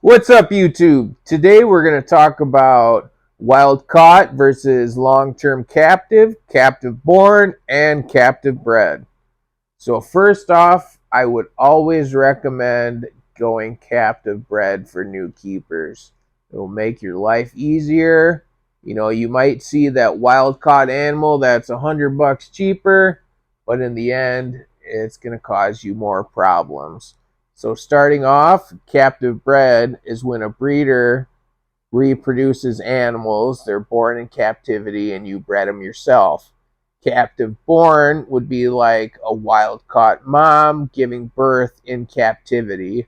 What's up, YouTube? Today we're going to talk about wild caught versus long-term captive, captive born, and captive bred. So first off, I would always recommend going captive bred for new keepers. It will make your life easier. You might see that wild caught animal that's $100 cheaper, but in the end, it's going to cause you more problems. So starting off, captive bred is when a breeder reproduces animals. They're born in captivity and you bred them yourself. Captive born would be like a wild caught mom giving birth in captivity.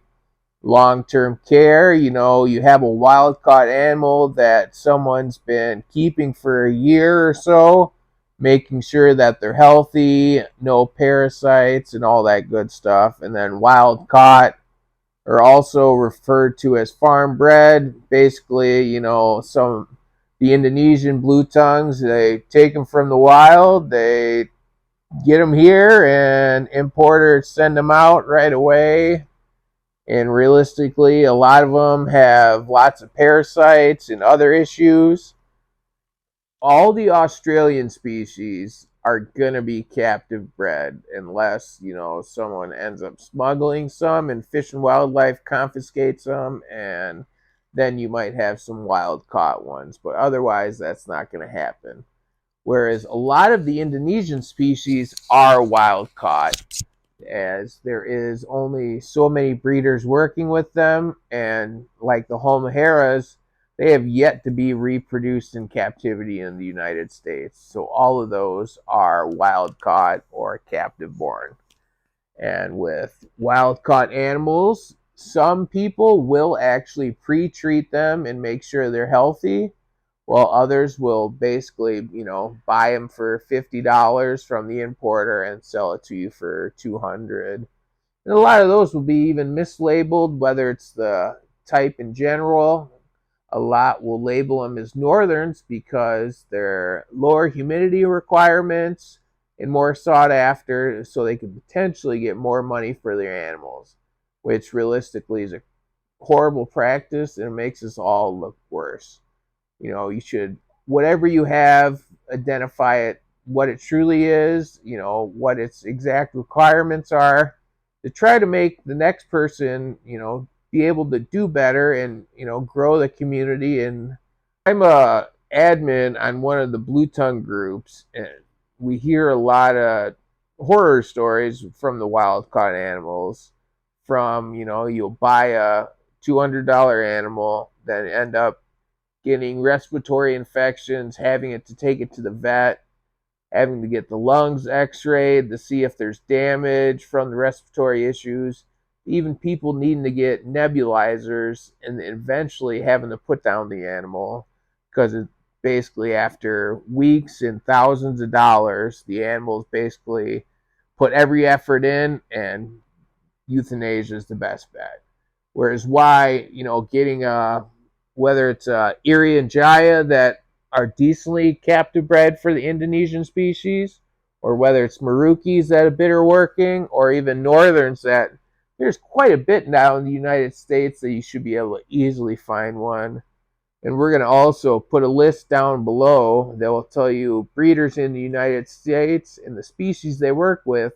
Long term care, you have a wild caught animal that someone's been keeping for a year or so, making sure that they're healthy, no parasites, and all that good stuff. And then wild caught are also referred to as farm bred. Basically, the Indonesian blue tongues, they take them from the wild, they get them here, and importers send them out right away. And realistically, a lot of them have lots of parasites and other issues. All the Australian species are going to be captive bred unless, someone ends up smuggling some and Fish and Wildlife confiscates them, and then you might have some wild caught ones. But otherwise, that's not going to happen. Whereas a lot of the Indonesian species are wild caught, as there is only so many breeders working with them, and like the Halmaheras, they have yet to be reproduced in captivity in the United States. So all of those are wild caught or captive born. And with wild caught animals, some people will actually pre-treat them and make sure they're healthy, while others will basically, buy them for $50 from the importer and sell it to you for $200. And a lot of those will be even mislabeled, whether it's the type in general. A lot will label them as northerns because they're lower humidity requirements and more sought after, so they could potentially get more money for their animals, which realistically is a horrible practice and it makes us all look worse. You should, whatever you have, identify it, what it truly is, what its exact requirements are, to try to make the next person, be able to do better and, grow the community. And I'm a admin on one of the blue tongue groups, and we hear a lot of horror stories from the wild caught animals. From, you'll buy a $200 animal, then end up getting respiratory infections, having it to take it to the vet, having to get the lungs x-rayed to see if there's damage from the respiratory issues, even people needing to get nebulizers and eventually having to put down the animal because it's basically after weeks and thousands of dollars, the animals basically put every effort in and euthanasia is the best bet. Whereas getting whether it's Irian Jaya that are decently captive bred for the Indonesian species, or whether it's Marukis that have been working, or even Northerns that there's quite a bit now in the United States that you should be able to easily find one. And we're going to also put a list down below that will tell you breeders in the United States and the species they work with.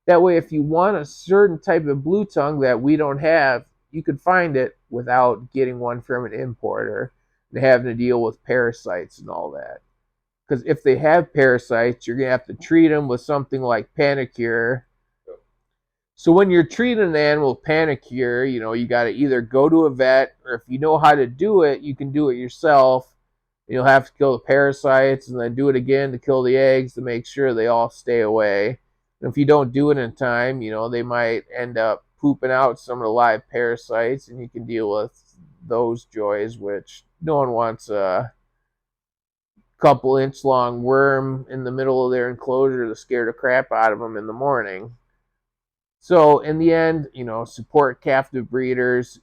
That way, if you want a certain type of blue tongue that we don't have, you could find it without getting one from an importer and having to deal with parasites and all that. Because if they have parasites, you're going to have to treat them with something like Panicure. So when you're treating an animal with Panicure, you got to either go to a vet, or if you know how to do it, you can do it yourself. You'll have to kill the parasites and then do it again to kill the eggs to make sure they all stay away. And if you don't do it in time, they might end up pooping out some of the live parasites, and you can deal with those joys, which no one wants a couple inch long worm in the middle of their enclosure to scare the crap out of them in the morning. So in the end, support captive breeders,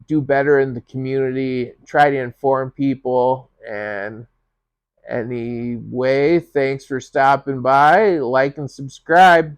do better in the community, try to inform people. And anyway, thanks for stopping by, like and subscribe.